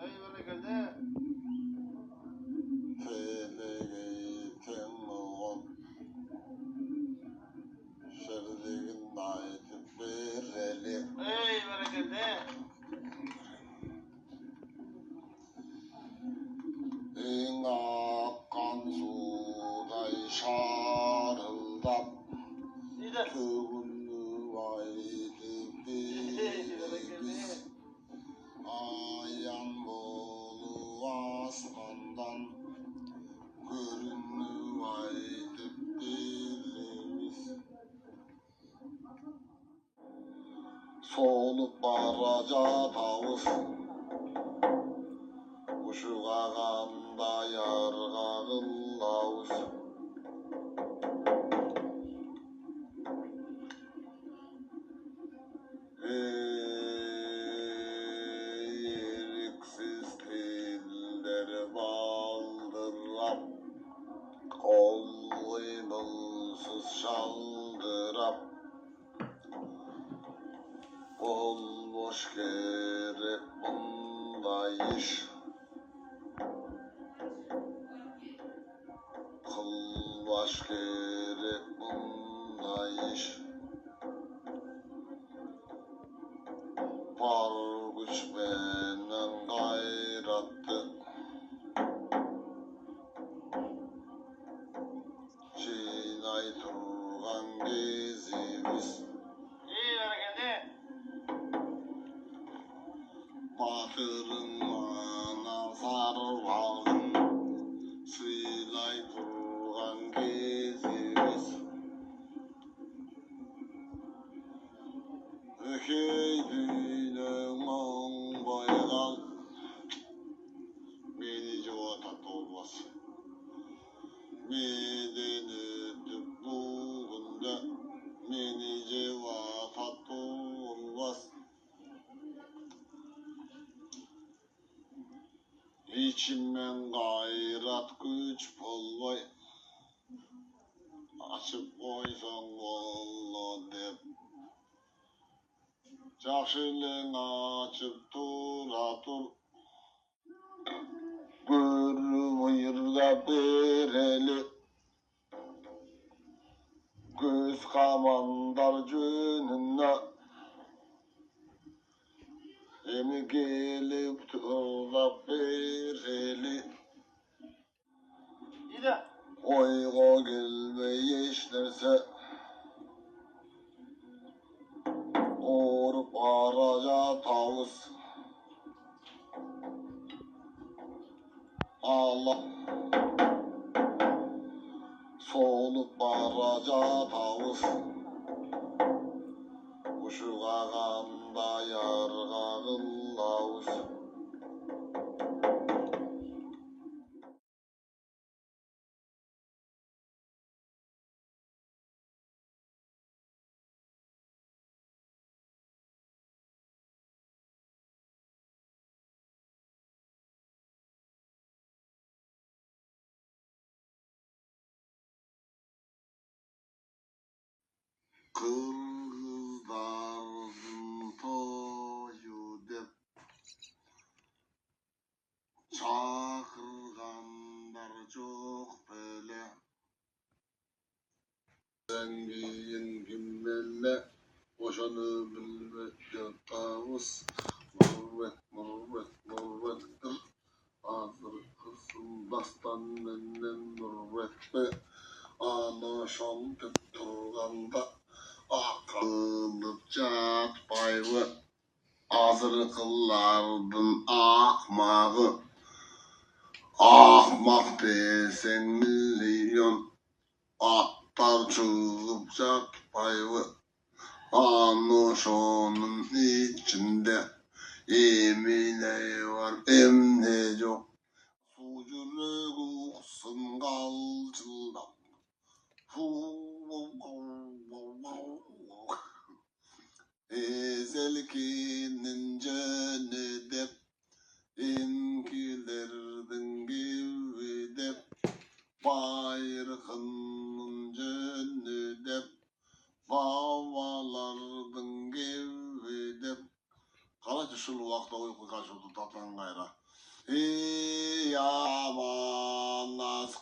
Ey bana geldi. Feleğeyken oğul şerdigin aytıp bereli. Ey bana geldi. En akkan suday şarıldap İyidir. tövünü aytıp bereliz. Ayan bolu asmandan görünü aytıp bereliz. Solup baracak tavus uşuğağanda yarğağın lavuz. Eriksiz telleri baldırap kol kıymılsız şaldırap olmuş gerek bunda iş. Kılbaş gerek bunda iş. Var güç benden gayrattı çiğnay turgan gezimiz. İyi bana geldi. Batırın ana sarvağın sıylay turgan gezimiz. Ökey düğünün on boygan beni cevata olmaz. Meden ötüp bugünde beni cevata olmaz. İçimden gayrat güç bolvay açıp koysan kollu dep. Jakşılığın açıp tura tur görüp bereli. Göz kamandar jönüne emi gelip turlap bereli. İyidir. Oyga gelmey eşlerse orup araca tavus. Allah solup araca tavus uşuğağanda yarğağın lavuz. Kırgızların toyu dep çakırganlar çok böyle. Zengiyin gimmelle boşanı bilmek yatağımız. Murvet murvettir. Hazır kızım dastan menden murvet be. Ana şam tep turganda akılıp çatpayı. Hazır kıllardın akmağı. Ahmak desen milyon atlar çıkıp çatpayı. Anı şonun içinde emine var emne yok. Sucuruk uğsun kalçıldap. Ezelkinin canı dep imkilerden gibi dep bayrağının canı dep babalardan gibi dep. Kalaçı şunu vakta uyku kaçırdı tatan gayra. Yaman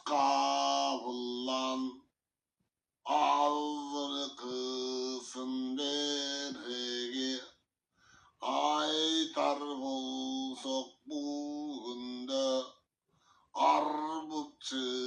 kapılan ağzını kısın derhegi aytar bulsak bugünde arbutçı